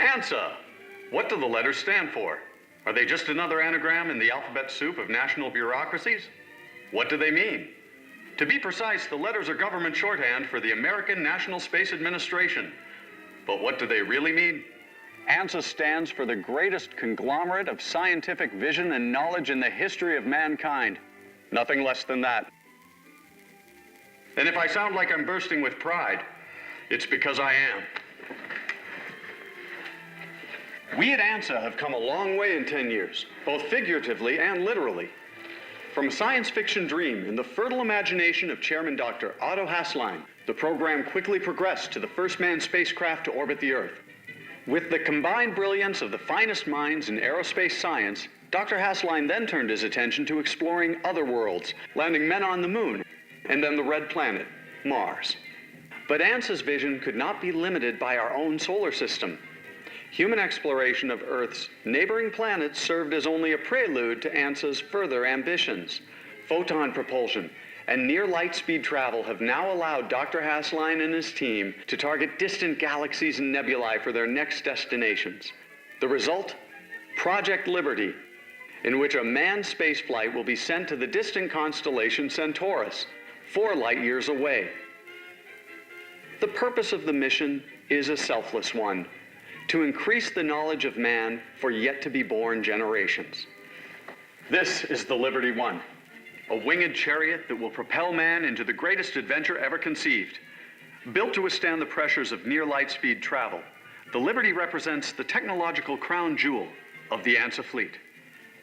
ANSA. What do the letters stand for? Are they just another anagram in the alphabet soup of national bureaucracies? What do they mean? To be precise, the letters are government shorthand for the American National Space Administration. But what do they really mean? ANSA stands for the greatest conglomerate of scientific vision and knowledge in the history of mankind. Nothing less than that. And if I sound like I'm bursting with pride, it's because I am. We at ANSA have come a long way in 10 years, both figuratively and literally. From a science fiction dream in the fertile imagination of Chairman Dr. Otto Hasslein, the program quickly progressed to the first manned spacecraft to orbit the Earth. With the combined brilliance of the finest minds in aerospace science, Dr. Hasslein then turned his attention to exploring other worlds, landing men on the Moon, and then the red planet, Mars. But ANSA's vision could not be limited by our own solar system. Human exploration of Earth's neighboring planets served as only a prelude to ANSA's further ambitions. Photon propulsion and near light speed travel have now allowed Dr. Hasslein and his team to target distant galaxies and nebulae for their next destinations. The result? Project Liberty, in which a manned spaceflight will be sent to the distant constellation Centaurus, 4 light years away. The purpose of the mission is a selfless one: to increase the knowledge of man for yet-to-be-born generations. This is the Liberty One, a winged chariot that will propel man into the greatest adventure ever conceived. Built to withstand the pressures of near-light-speed travel, the Liberty represents the technological crown jewel of the ANSA fleet.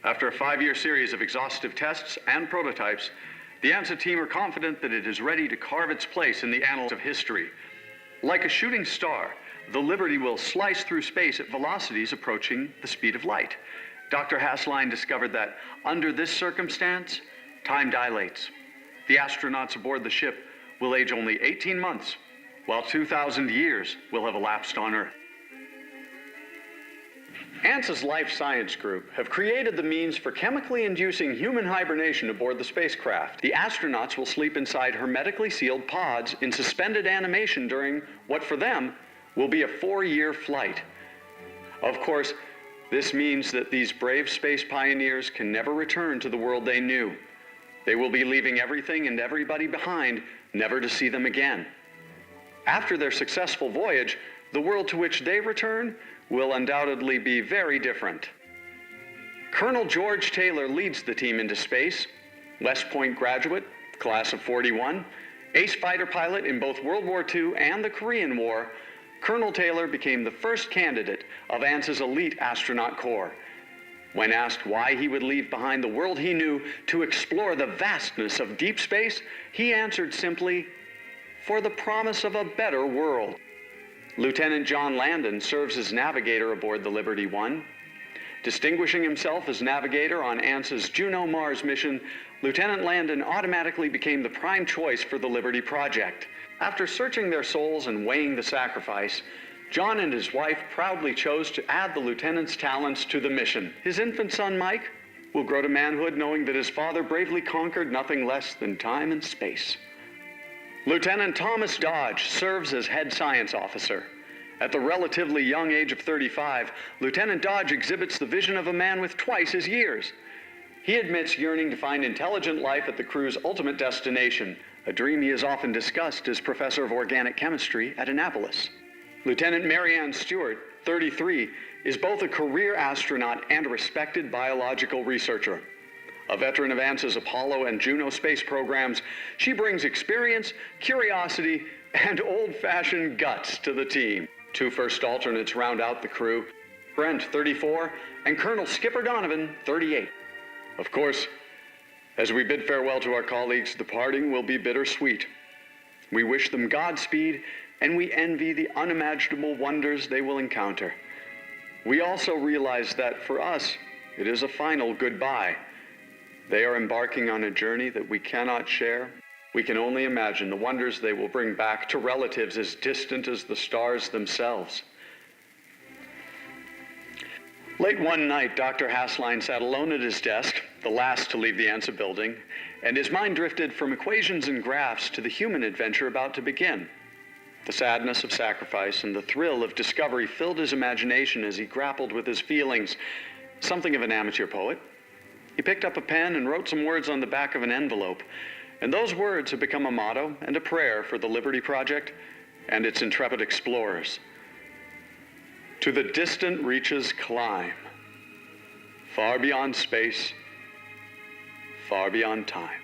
After a 5-year series of exhaustive tests and prototypes, the ANSA team are confident that it is ready to carve its place in the annals of history. Like a shooting star, the Liberty will slice through space at velocities approaching the speed of light. Dr. Hasslein discovered that under this circumstance, time dilates. The astronauts aboard the ship will age only 18 months, while 2,000 years will have elapsed on Earth. ANSA's Life Science Group have created the means for chemically inducing human hibernation aboard the spacecraft. The astronauts will sleep inside hermetically sealed pods in suspended animation during what for them will be a 4-year flight. Of course, this means that these brave space pioneers can never return to the world they knew. They will be leaving everything and everybody behind, never to see them again. After their successful voyage, the world to which they return will undoubtedly be very different. Colonel George Taylor leads the team into space, West Point graduate, class of '41, ace fighter pilot in both World War II and the Korean War. Colonel Taylor became the first candidate of ANSA's elite astronaut corps. When asked why he would leave behind the world he knew to explore the vastness of deep space, he answered simply, "For the promise of a better world." Lieutenant John Landon serves as navigator aboard the Liberty One. Distinguishing himself as navigator on ANSA's Juno-Mars mission, Lieutenant Landon automatically became the prime choice for the Liberty project. After searching their souls and weighing the sacrifice, John and his wife proudly chose to add the lieutenant's talents to the mission. His infant son, Mike, will grow to manhood knowing that his father bravely conquered nothing less than time and space. Lieutenant Thomas Dodge serves as head science officer. At the relatively young age of 35, Lieutenant Dodge exhibits the vision of a man with twice his years. He admits yearning to find intelligent life at the crew's ultimate destination, a dream he has often discussed as professor of organic chemistry at Annapolis. Lieutenant Marianne Stewart, 33, is both a career astronaut and a respected biological researcher. A veteran of ANSA's Apollo and Juno space programs, she brings experience, curiosity, and old-fashioned guts to the team. 2 first alternates round out the crew, Brent, 34, and Colonel Skipper Donovan, 38. Of course, as we bid farewell to our colleagues, the parting will be bittersweet. We wish them Godspeed, and we envy the unimaginable wonders they will encounter. We also realize that for us, it is a final goodbye. They are embarking on a journey that we cannot share. We can only imagine the wonders they will bring back to relatives as distant as the stars themselves. Late one night, Dr. Hasslein sat alone at his desk, the last to leave the ANSA building, and his mind drifted from equations and graphs to the human adventure about to begin. The sadness of sacrifice and the thrill of discovery filled his imagination as he grappled with his feelings. Something of an amateur poet. He picked up a pen and wrote some words on the back of an envelope, and those words have become a motto and a prayer for the Liberty Project and its intrepid explorers. To the distant reaches climb, far beyond space, far beyond time.